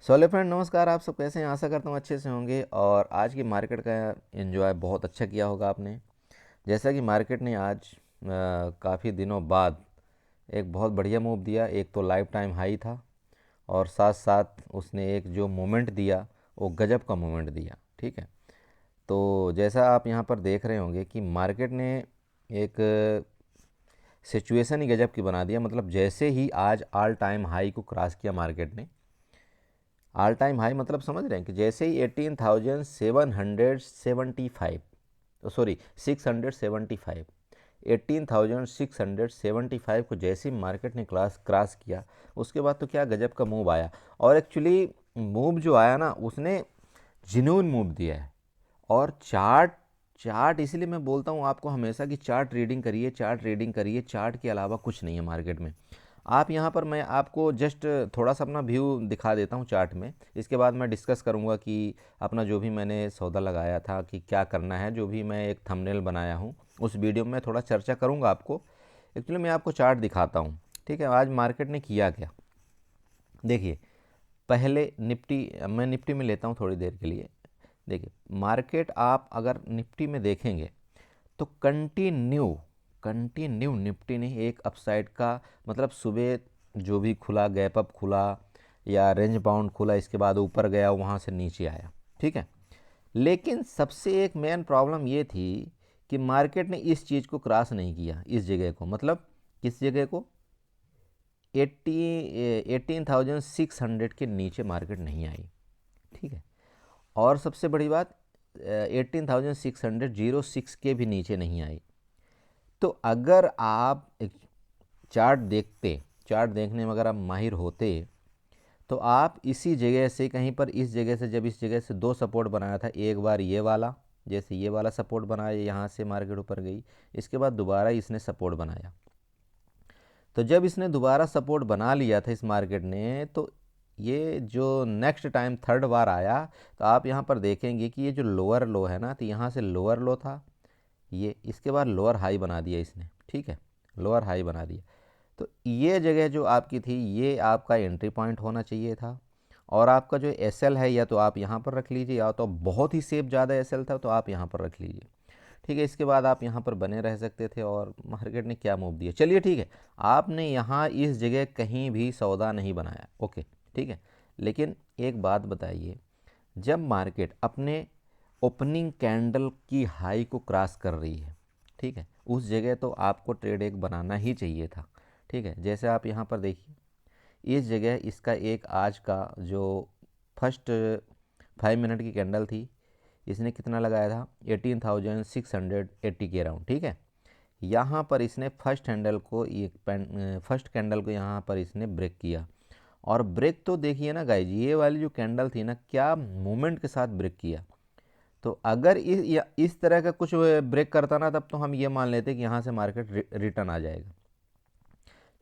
सोले friend नमस्कार। आप सब कैसे हैं? आशा करता हूँ अच्छे से होंगे और आज की मार्केट का एंजॉय बहुत अच्छा किया होगा आपने। जैसा कि मार्केट ने आज काफ़ी दिनों बाद एक बहुत बढ़िया मूव दिया। एक तो लाइफ टाइम हाई था और साथ साथ उसने एक जो मोमेंट दिया वो गजब का मोमेंट दिया। ठीक है, तो जैसा आप यहाँ पर देख रहे होंगे कि मार्केट ने एक सिचुएशन ही गजब की बना दिया। मतलब जैसे ही आज ऑल टाइम हाई को क्रॉस किया मार्केट ने, ऑल टाइम हाई मतलब समझ रहे हैं कि जैसे ही 18,775, सॉरी 675, 18,675 को जैसे ही मार्केट ने क्रॉस किया, उसके बाद तो क्या गजब का मूव आया। और एक्चुअली मूव जो आया ना, उसने जिन्यून मूव दिया है। और चार्ट चार्ट इसीलिए मैं बोलता हूँ आपको हमेशा कि चार्ट रीडिंग करिए, चार्ट रीडिंग करिए। चार्ट के अलावा कुछ नहीं है मार्केट में। आप यहाँ पर मैं आपको जस्ट थोड़ा सा अपना व्यू दिखा देता हूँ चार्ट में। इसके बाद मैं डिस्कस करूँगा कि अपना जो भी मैंने सौदा लगाया था कि क्या करना है, जो भी मैं एक थंबनेल बनाया हूँ उस वीडियो में थोड़ा चर्चा करूँगा आपको। एक्चुअली मैं आपको चार्ट दिखाता हूँ। ठीक है, आज मार्केट ने किया क्या देखिए। पहले निफ्टी, मैं निफ्टी में लेता हूँ थोड़ी देर के लिए। देखिए मार्केट आप अगर निफ्टी में देखेंगे तो कंटिन्यू निफ्टी ने एक अपसाइड का, मतलब सुबह जो भी खुला, गैप अप खुला या रेंज बाउंड खुला, इसके बाद ऊपर गया, वहाँ से नीचे आया। ठीक है, लेकिन सबसे एक मेन प्रॉब्लम ये थी कि मार्केट ने इस चीज़ को क्रॉस नहीं किया, इस जगह को। मतलब किस जगह को? 18,600 के नीचे मार्केट नहीं आई। ठीक है, और सबसे बड़ी बात 18,600 के भी नीचे नहीं आई। तो अगर आप एक चार्ट देखते, चार्ट देखने में अगर आप माहिर होते, तो आप इसी जगह से कहीं पर, इस जगह से, जब इस जगह से दो सपोर्ट बनाया था, एक बार ये वाला, जैसे ये वाला सपोर्ट बनाया, यहाँ से मार्केट ऊपर गई, इसके बाद दोबारा इसने सपोर्ट बनाया। तो जब इसने दोबारा सपोर्ट बना लिया था इस मार्केट ने, तो ये जो नेक्स्ट टाइम थर्ड बार आया, तो आप यहाँ पर देखेंगे कि ये जो लोअर लो है ना, तो यहाँ से लोअर लो था ये, इसके बाद लोअर हाई बना दिया इसने। ठीक है, लोअर हाई बना दिया। तो ये जगह जो आपकी थी, ये आपका एंट्री पॉइंट होना चाहिए था। और आपका जो एस एल है, या तो आप यहाँ पर रख लीजिए, या तो बहुत ही सेफ ज़्यादा एस एल था तो आप यहाँ पर रख लीजिए। ठीक है, इसके बाद आप यहाँ पर बने रह सकते थे। और मार्केट ने क्या मूव दिया, चलिए ठीक है, आपने यहाँ इस जगह कहीं भी सौदा नहीं बनाया, ओके ठीक है। लेकिन एक बात बताइए, जब मार्केट अपने ओपनिंग कैंडल की हाई को क्रॉस कर रही है, ठीक है, उस जगह तो आपको ट्रेड एक बनाना ही चाहिए था। ठीक है, जैसे आप यहाँ पर देखिए, इस जगह इसका एक आज का जो फर्स्ट 5 मिनट की कैंडल थी, इसने कितना लगाया था? 18,680 के अराउंड। ठीक है, यहाँ पर इसने फर्स्ट कैंडल को यहाँ पर इसने ब्रेक किया। और ब्रेक तो देखिए ना गाइज, ये वाली जो कैंडल थी ना, क्या मूवमेंट के साथ ब्रेक किया। तो अगर इस तरह का कुछ ब्रेक करता ना, तब तो हम ये मान लेते कि यहाँ से मार्केट रिटर्न आ जाएगा।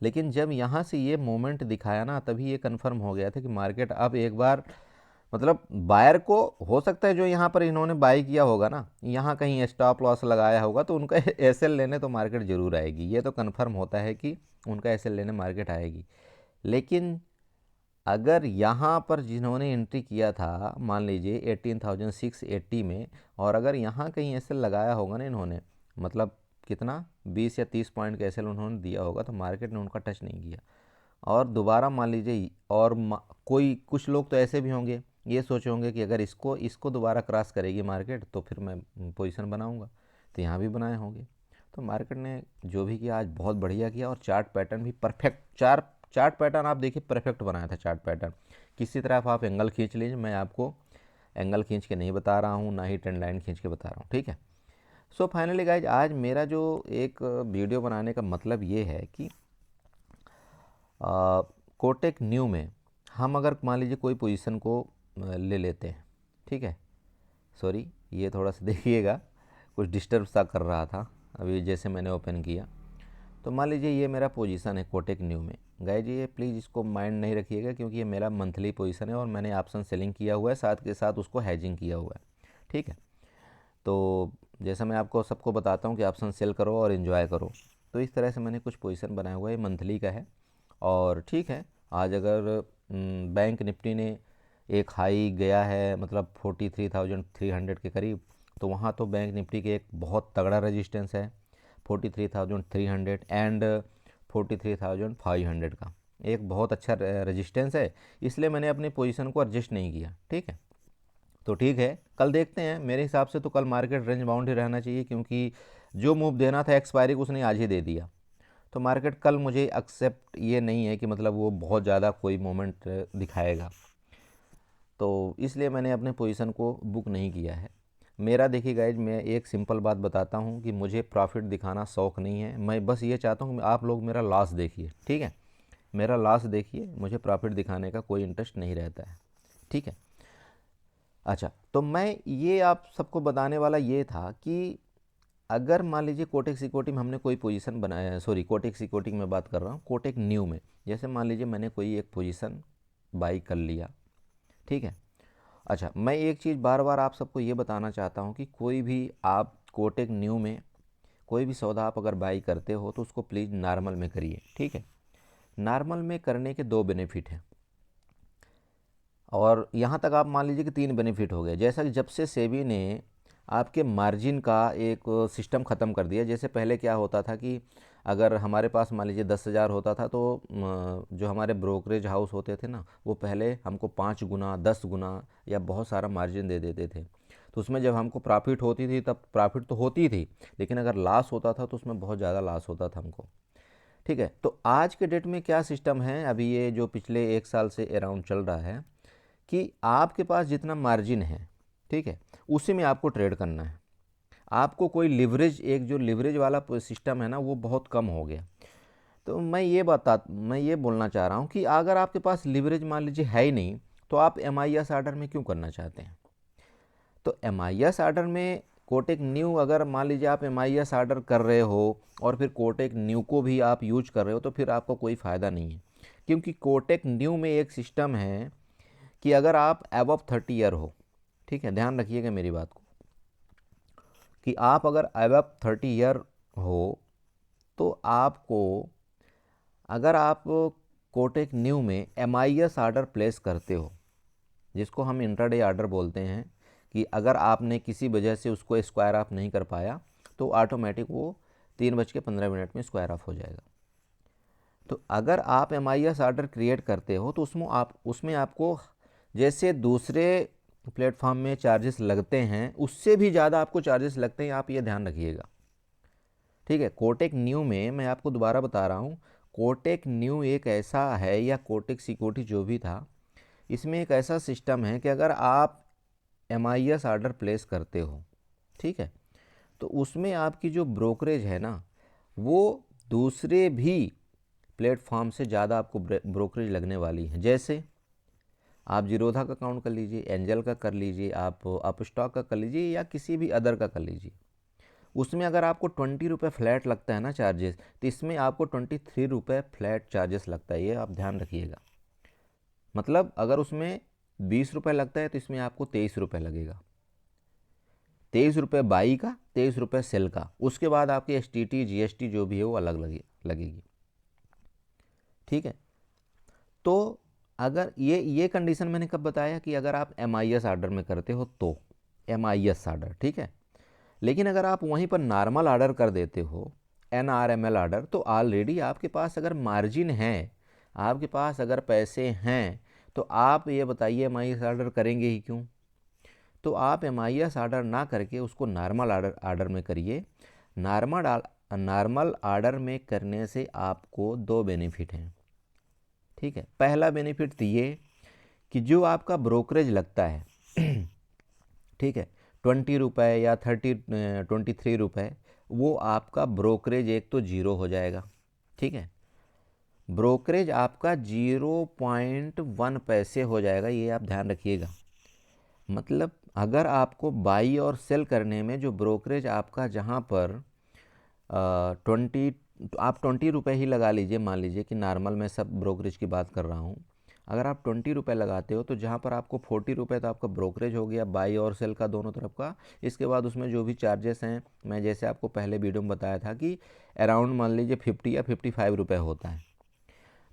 लेकिन जब यहाँ से ये मोमेंट दिखाया ना, तभी ये कंफर्म हो गया था कि मार्केट अब एक बार, मतलब बायर को हो सकता है जो यहाँ पर इन्होंने बाई किया होगा ना, यहाँ कहीं स्टॉप लॉस लगाया होगा, तो उनका एस एल लेने तो मार्केट ज़रूर आएगी। ये तो कन्फर्म होता है कि उनका एस एल लेने मार्केट आएगी। लेकिन अगर यहाँ पर जिन्होंने एंट्री किया था, मान लीजिए 18,680 में, और अगर यहाँ कहीं एस एल लगाया होगा ना इन्होंने, मतलब कितना, 20 या 30 पॉइंट का एस एल उन्होंने दिया होगा, तो मार्केट ने उनका टच नहीं किया। और दोबारा मान लीजिए, और कोई कुछ लोग तो ऐसे भी होंगे, ये सोचे होंगे कि अगर इसको इसको दोबारा क्रॉस करेगी मार्केट तो फिर मैं पोजीशन बनाऊंगा, तो यहाँ भी बनाए होंगे। तो मार्केट ने जो भी किया आज बहुत बढ़िया किया। और चार्ट पैटर्न भी परफेक्ट, चार्ट पैटर्न आप देखिए परफेक्ट बनाया था चार्ट पैटर्न। किसी तरह आप एंगल खींच लीजिए, मैं आपको एंगल खींच के नहीं बता रहा हूँ, ना ही ट्रेंड लाइन खींच के बता रहा हूँ। ठीक है, सो फाइनली गाइज, आज मेरा जो एक वीडियो बनाने का मतलब ये है कि कोटेक न्यू में हम अगर मान लीजिए कोई पोजीशन को ले लेते हैं। ठीक है, सॉरी ये थोड़ा सा देखिएगा, कुछ डिस्टर्ब सा कर रहा था अभी जैसे मैंने ओपन किया। तो मान लीजिए ये मेरा पोजीशन है कोटेक न्यू में। गाइज ये प्लीज़ इसको माइंड नहीं रखिएगा, क्योंकि ये मेरा मंथली पोजीशन है और मैंने ऑप्शन सेलिंग किया हुआ है, साथ के साथ उसको हैजिंग किया हुआ है। ठीक है, तो जैसा मैं आपको सबको बताता हूँ कि ऑप्शन सेल करो और इन्जॉय करो, तो इस तरह से मैंने कुछ पोजीशन बनाया हुआ है, मंथली का है। और ठीक है, आज अगर बैंक निफ्टी ने एक हाई गया है, मतलब 43,300 के करीब, तो वहाँ तो बैंक निफ्टी के एक बहुत तगड़ा रेजिस्टेंस है 43,300 एंड 43,500 का एक बहुत अच्छा रेजिस्टेंस है, इसलिए मैंने अपनी पोजीशन को एडजस्ट नहीं किया। ठीक है, तो ठीक है, कल देखते हैं। मेरे हिसाब से तो कल मार्केट रेंज बाउंड ही रहना चाहिए, क्योंकि जो मूव देना था एक्सपायरी को उसने आज ही दे दिया। तो मार्केट कल मुझे एक्सेप्ट ये नहीं है कि मतलब वो बहुत ज़्यादा कोई मोमेंट दिखाएगा, तो इसलिए मैंने अपने पोजीशन को बुक नहीं किया है। मेरा देखिए गाइज, मैं एक सिंपल बात बताता हूँ कि मुझे प्रॉफिट दिखाना शौक़ नहीं है, मैं बस ये चाहता हूँ कि आप लोग मेरा लॉस देखिए। ठीक है, मेरा लॉस देखिए, मुझे प्रॉफिट दिखाने का कोई इंटरेस्ट नहीं रहता है। ठीक है, अच्छा, तो मैं ये आप सबको बताने वाला ये था कि अगर मान लीजिए कोटेक सिक्योरिटी में हमने कोई पोजीशन बनाया, सॉरी कोटेक सिक्योरिटी में बात कर रहा हूँ, कोटेक न्यू में जैसे मान लीजिए मैंने कोई एक पोजीशन बाई कर लिया। ठीक है, अच्छा, मैं एक चीज़ बार बार आप सबको ये बताना चाहता हूँ कि कोई भी आप कोटेक न्यू में कोई भी सौदा आप अगर बाई करते हो तो उसको प्लीज़ नॉर्मल में करिए। ठीक है, नॉर्मल में करने के 2 बेनिफिट हैं, और यहाँ तक आप मान लीजिए कि 3 बेनिफिट हो गए। जैसा कि जब से सेबी ने आपके मार्जिन का एक सिस्टम ख़त्म कर दिया, जैसे पहले क्या होता था कि अगर हमारे पास मान लीजिए 10,000 होता था तो जो हमारे ब्रोकरेज हाउस होते थे ना, वो पहले हमको 5 गुना 10 गुना या बहुत सारा मार्जिन दे देते थे। तो उसमें जब हमको प्रॉफिट होती थी तब प्रॉफिट तो होती थी, लेकिन अगर लॉस होता था तो उसमें बहुत ज़्यादा लॉस होता था हमको। ठीक है, तो आज के डेट में क्या सिस्टम है, अभी ये जो पिछले 1 साल से अराउंड चल रहा है कि आपके पास जितना मार्जिन है, ठीक है, उसी में आपको ट्रेड करना है। आपको कोई लिवरेज, एक जो लिवरेज वाला सिस्टम है ना, वो बहुत कम हो गया। तो मैं ये बोलना चाह रहा हूँ कि अगर आपके पास लिवरेज मान लीजिए है ही नहीं, तो आप MIS ऑर्डर में क्यों करना चाहते हैं? तो MIS ऑर्डर में कोटेक न्यू, अगर मान लीजिए आप MIS ऑर्डर कर रहे हो और फिर कोटेक न्यू को भी आप यूज कर रहे हो, तो फिर आपको कोई फ़ायदा नहीं है, क्योंकि कोटेक न्यू में एक सिस्टम है कि अगर आप अबव 30 ईयर हो, ठीक है, ध्यान रखिएगा मेरी बात को, कि आप अगर अबव 30 ईयर हो तो आपको, अगर आप कोटेक न्यू में MIS ऑर्डर प्लेस करते हो, जिसको हम इंट्राडे ऑर्डर बोलते हैं, कि अगर आपने किसी वजह से उसको स्क्वायर ऑफ नहीं कर पाया तो ऑटोमेटिक वो 3:15 में स्क्वायर ऑफ हो जाएगा। तो अगर आप MIS ऑर्डर क्रिएट करते हो तो उसमें आपको जैसे दूसरे प्लेटफॉर्म में चार्जेस लगते हैं उससे भी ज़्यादा आपको चार्जेस लगते हैं, आप ये ध्यान रखिएगा। ठीक है, कोटेक न्यू में मैं आपको दोबारा बता रहा हूँ, कोटेक न्यू एक ऐसा है, या कोटेक सिक्योरिटी जो भी था, इसमें एक ऐसा सिस्टम है कि अगर आप MIS ऑर्डर प्लेस करते हो, ठीक है, तो उसमें आपकी जो ब्रोकरेज है ना, वो दूसरे भी प्लेटफॉर्म से ज़्यादा आपको ब्रोकरेज लगने वाली है। जैसे आप जीरोधा का काउंट कर लीजिए, एंजल का कर लीजिए, आप अपस्टॉक का कर लीजिए, या किसी भी अदर का कर लीजिए, उसमें अगर आपको 20 रुपये फ्लैट लगता है ना चार्जेस, तो इसमें आपको 23 रुपये फ्लैट चार्जेस लगता है, ये आप ध्यान रखिएगा। मतलब अगर उसमें 20 रुपये लगता है तो इसमें आपको 23 रुपये लगेगा, 23 रुपये बाई का, 23 रुपये सेल का, उसके बाद आपकी STT GST जो भी है वो अलग लगेगी। ठीक है, तो अगर ये कंडीशन मैंने कब बताया कि अगर आप MIS ऑर्डर में करते हो तो MIS ऑर्डर, ठीक है, लेकिन अगर आप वहीं पर नॉर्मल ऑर्डर कर देते हो, NRML ऑर्डर, तो ऑलरेडी आपके पास अगर मार्जिन है, आपके पास अगर पैसे हैं, तो आप ये बताइए MIS ऑर्डर करेंगे ही क्यों? तो आप MIS ऑर्डर ना करके उसको नॉर्मल ऑर्डर में करिए। नॉर्मल ऑर्डर में करने से आपको 2 बेनिफिट हैं। ठीक है, पहला बेनिफिट तो ये कि जो आपका ब्रोकरेज लगता है ठीक है, 20 रुपये या 23 रुपये, वो आपका ब्रोकरेज एक तो जीरो हो जाएगा। ठीक है, ब्रोकरेज आपका 0.1 पैसे हो जाएगा, ये आप ध्यान रखिएगा। मतलब अगर आपको बाई और सेल करने में जो ब्रोकरेज आपका, जहाँ पर 20 रुपये ही लगा लीजिए, मान लीजिए कि नॉर्मल में सब ब्रोकरेज की बात कर रहा हूँ, अगर आप 20 रुपये लगाते हो तो जहाँ पर आपको 40 रुपये तो आपका ब्रोकरेज हो गया, बाई और सेल का दोनों तरफ का। इसके बाद उसमें जो भी चार्जेस हैं, मैं जैसे आपको पहले वीडियो में बताया था कि अराउंड मान लीजिए 50 या 55 रुपये होता है।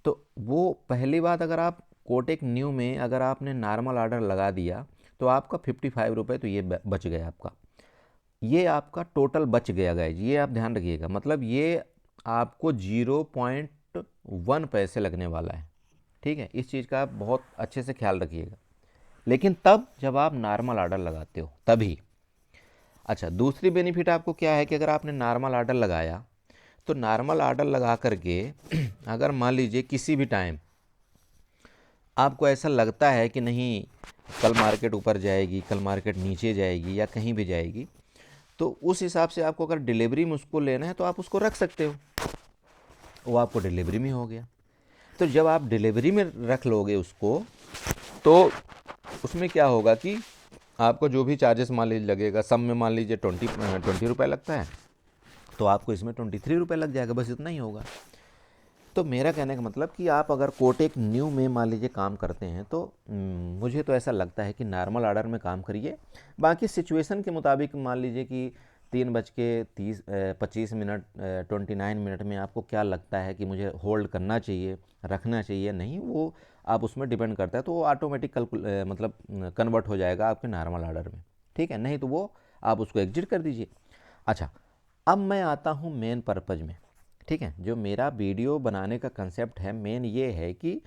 तो वो पहली बात, अगर आप कोटेक न्यू में अगर आपने नॉर्मल ऑर्डर लगा दिया तो आपका 55 रुपये तो ये बच गया आपका, ये आपका टोटल बच गया गाइज, ये आप ध्यान रखिएगा। मतलब ये आपको 0.1 पैसे लगने वाला है, ठीक है। इस चीज़ का आप बहुत अच्छे से ख्याल रखिएगा, लेकिन तब जब आप नॉर्मल ऑर्डर लगाते हो तभी। अच्छा, दूसरी बेनिफिट आपको क्या है कि अगर आपने नॉर्मल ऑर्डर लगाया तो नॉर्मल ऑर्डर लगा करके अगर मान लीजिए किसी भी टाइम आपको ऐसा लगता है कि नहीं कल मार्केट ऊपर जाएगी, कल मार्केट नीचे जाएगी या कहीं भी जाएगी, तो उस हिसाब से आपको अगर डिलीवरी में उसको लेना है तो आप उसको रख सकते हो, वो आपको डिलीवरी में हो गया। तो जब आप डिलीवरी में रख लोगे उसको तो उसमें क्या होगा कि आपको जो भी चार्जेस मान लीजिए लगेगा, सब में मान लीजिए 20 रुपये लगता है, तो आपको इसमें 23 रुपये लग जाएगा, बस इतना ही होगा। तो मेरा कहने का मतलब कि आप अगर कोटेक न्यू में मान लीजिए काम करते हैं तो मुझे तो ऐसा लगता है कि नॉर्मल ऑर्डर में काम करिए। बाकी सिचुएशन के मुताबिक मान लीजिए कि 3:25 29 में आपको क्या लगता है कि मुझे होल्ड करना चाहिए, रखना चाहिए, नहीं, वो आप उसमें डिपेंड करता है, तो वो ऑटोमेटिक मतलब कन्वर्ट हो जाएगा आपके नॉर्मल ऑर्डर में, ठीक है। नहीं तो वो आप उसको एग्जिट कर दीजिए। अच्छा, अब मैं आता हूँ मेन पर्पज़ में, ठीक है। जो मेरा वीडियो बनाने का कंसेप्ट है मेन ये है कि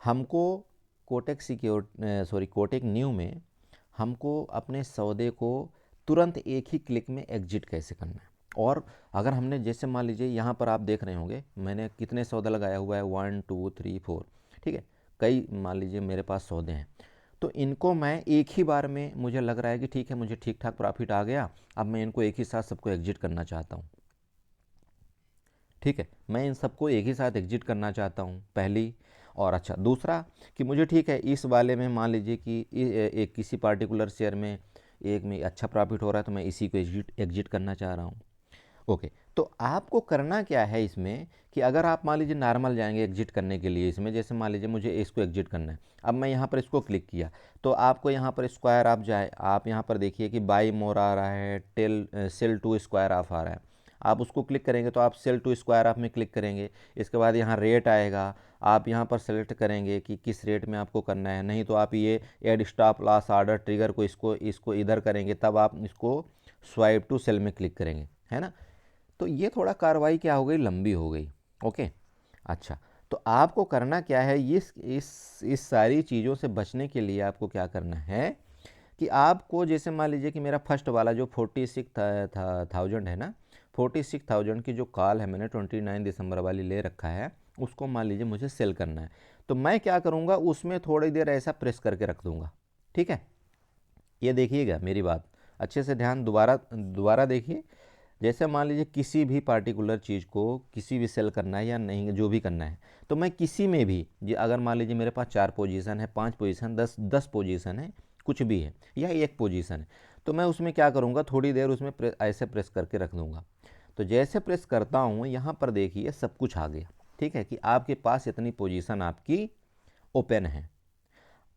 हमको कोटेक न्यू में हमको अपने सौदे को तुरंत एक ही क्लिक में एग्जिट कैसे करना है। और अगर हमने जैसे मान लीजिए यहाँ पर आप देख रहे होंगे मैंने कितने सौदा लगाया हुआ है, 1 2 3 4, ठीक है, कई मान लीजिए मेरे पास सौदे हैं, तो इनको मैं एक ही बार में, मुझे लग रहा है कि ठीक है मुझे ठीक ठाक प्रॉफिट आ गया, अब मैं इनको एक ही साथ सबको एग्जिट करना चाहता हूँ, ठीक है, मैं इन सबको एक ही साथ एग्जिट करना चाहता हूँ पहली। और अच्छा, दूसरा कि मुझे ठीक है इस वाले में मान लीजिए कि एक किसी पार्टिकुलर शेयर में एक में अच्छा प्रॉफिट हो रहा है तो मैं इसी को एग्जिट करना चाह रहा हूँ। ओके, तो आपको करना क्या है इसमें कि अगर आप मान लीजिए नॉर्मल जाएंगे एग्जिट करने के लिए, इसमें जैसे मान लीजिए मुझे इसको एग्जिट करना है, अब मैं यहाँ पर इसको क्लिक किया तो आपको यहाँ पर स्क्वायर आप जाए, आप यहाँ पर देखिए कि बाई मोर आ रहा है, सेल टू स्क्वायर ऑफ आ रहा है, आप उसको क्लिक करेंगे तो आप सेल टू स्क्वायर ऑफ में क्लिक करेंगे। इसके बाद यहाँ रेट आएगा, आप यहाँ पर सेलेक्ट करेंगे कि किस रेट में आपको करना है, नहीं तो आप ये add stop loss order trigger को इसको इधर करेंगे, तब आप इसको स्वाइप टू सेल में क्लिक करेंगे, है ना। तो ये थोड़ा कार्रवाई क्या हो गई, लंबी हो गई। ओके, अच्छा, तो आपको करना क्या है, इस सारी चीज़ों से बचने के लिए आपको क्या करना है कि आपको जैसे मान लीजिए कि मेरा फर्स्ट वाला जो 46,000 है ना, 46,000 की जो कॉल है मैंने 29 दिसंबर वाली ले रखा है, उसको मान लीजिए मुझे सेल करना है, तो मैं क्या करूँगा उसमें थोड़ी देर ऐसा प्रेस करके रख दूँगा, ठीक है। ये देखिएगा मेरी बात अच्छे से, ध्यान दोबारा दोबारा देखिए। जैसे मान लीजिए किसी भी पार्टिकुलर चीज़ को किसी भी सेल करना है या नहीं, जो भी करना है, तो मैं किसी में भी अगर मान लीजिए मेरे पास 4 पोजीशन है, 5 पोजीशन, 10 पोजीशन है, कुछ भी है, या एक पोजीशन है, तो मैं उसमें क्या करूँगा, थोड़ी देर उसमें ऐसे प्रेस करके रख दूँगा। तो जैसे प्रेस करता हूँ यहाँ पर देखिए सब कुछ आ गया, ठीक है, कि आपके पास इतनी पोजीशन आपकी ओपन है।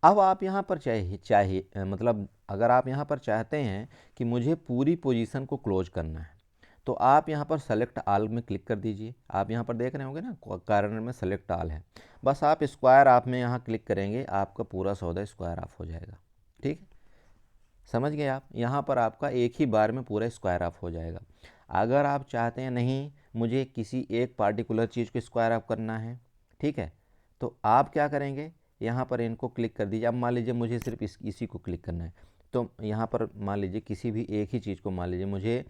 अब आप यहाँ पर चाहिए मतलब अगर आप यहाँ पर चाहते हैं कि मुझे पूरी पोजीशन को क्लोज करना है, तो आप यहाँ पर सेलेक्ट ऑल में क्लिक कर दीजिए। आप यहाँ पर देख रहे होंगे ना कॉर्नर में सेलेक्ट ऑल है, बस आप स्क्वायर ऑफ में यहाँ क्लिक करेंगे, आपका पूरा सौदा स्क्वायर ऑफ हो जाएगा, ठीक है, समझ गए आप। यहाँ पर आपका एक ही बार में पूरा स्क्वायर ऑफ हो जाएगा। अगर आप चाहते हैं नहीं मुझे किसी एक पार्टिकुलर चीज़ को स्क्वायर ऑफ करना है, ठीक है, तो आप क्या करेंगे, यहाँ पर इनको क्लिक कर दीजिए। अब मान लीजिए मुझे सिर्फ इसी को क्लिक करना है, तो यहाँ पर मान लीजिए किसी भी एक ही चीज़ को, मान लीजिए मुझे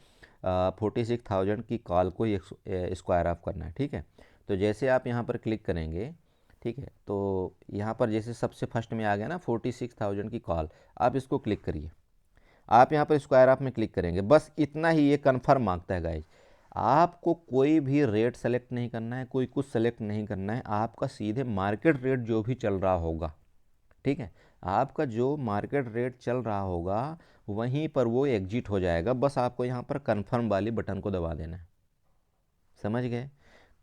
46,000 की कॉल को स्क्वायर ऑफ करना है, ठीक है। तो जैसे आप यहाँ पर क्लिक करेंगे, ठीक है, तो यहाँ पर जैसे सबसे फर्स्ट में आ गया ना 46,000 की कॉल, आप इसको क्लिक करिए, आप यहाँ पर स्क्वायर ऑफ में क्लिक करेंगे, बस इतना ही ये कन्फर्म मांगता है गाइज। आपको कोई भी रेट सेलेक्ट नहीं करना है, कोई कुछ सेलेक्ट नहीं करना है, आपका सीधे मार्केट रेट जो भी चल रहा होगा, ठीक है, आपका जो मार्केट रेट चल रहा होगा वहीं पर वो एग्जिट हो जाएगा। बस आपको यहाँ पर कन्फर्म वाली बटन को दबा देना है, समझ गए,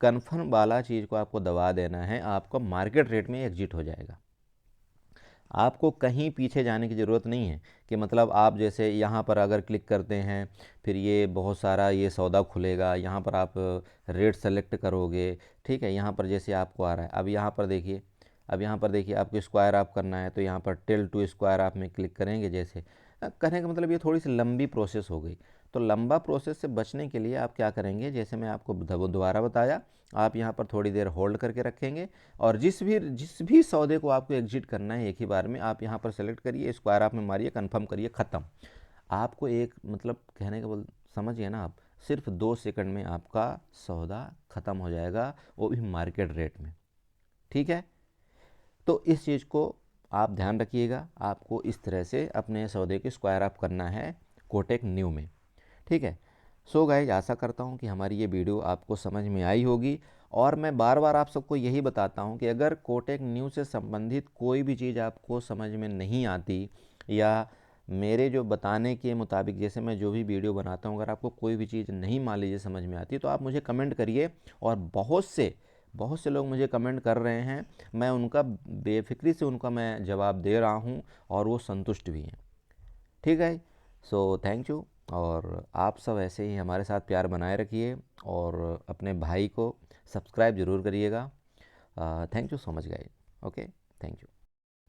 कन्फर्म वाला चीज़ को आपको दबा देना है, आपका मार्केट रेट में एग्जिट हो जाएगा। आपको कहीं पीछे जाने की ज़रूरत नहीं है कि मतलब आप जैसे यहाँ पर अगर क्लिक करते हैं फिर ये बहुत सारा ये सौदा खुलेगा, यहाँ पर आप रेट सेलेक्ट करोगे, ठीक है, यहाँ पर जैसे आपको आ रहा है, अब यहाँ पर देखिए अब यहाँ पर देखिए आपको स्क्वायर आप करना है तो यहाँ पर टिल टू स्क्वायर आप में क्लिक करेंगे। जैसे कहने का मतलब ये थोड़ी सी लंबी प्रोसेस हो गई। तो लंबा प्रोसेस से बचने के लिए आप क्या करेंगे, जैसे मैं आपको दोबारा बताया, आप यहाँ पर थोड़ी देर होल्ड करके रखेंगे और जिस भी सौदे को आपको एग्जिट करना है एक ही बार में, आप यहाँ पर सेलेक्ट करिए, स्क्वायर आप में मारिए, कन्फर्म करिए, ख़त्म। आपको एक मतलब कहने का बोल समझिए ना आप, सिर्फ 2 सेकंड में आपका सौदा ख़त्म हो जाएगा, वो भी मार्केट रेट में। ठीक है, तो इस चीज़ को आप ध्यान रखिएगा, आपको इस तरह से अपने सौदे के स्क्वायर अप करना है कोटेक न्यू में। ठीक है, सो गाइज आशा करता हूँ कि हमारी ये वीडियो आपको समझ में आई होगी। और मैं बार बार आप सबको यही बताता हूँ कि अगर कोटेक न्यू से संबंधित कोई भी चीज़ आपको समझ में नहीं आती, या मेरे जो बताने के मुताबिक जैसे मैं जो भी वीडियो बनाता हूँ, अगर आपको कोई भी चीज़ नहीं मान लीजिए समझ में आती, तो आप मुझे कमेंट करिए। और बहुत से लोग मुझे कमेंट कर रहे हैं, मैं उनका बेफिक्री से उनका मैं जवाब दे रहा हूँ और वो संतुष्ट भी हैं। ठीक है, सो थैंक यू। और आप सब ऐसे ही हमारे साथ प्यार बनाए रखिए और अपने भाई को सब्सक्राइब ज़रूर करिएगा। Thank you so much guys. Okay, thank you.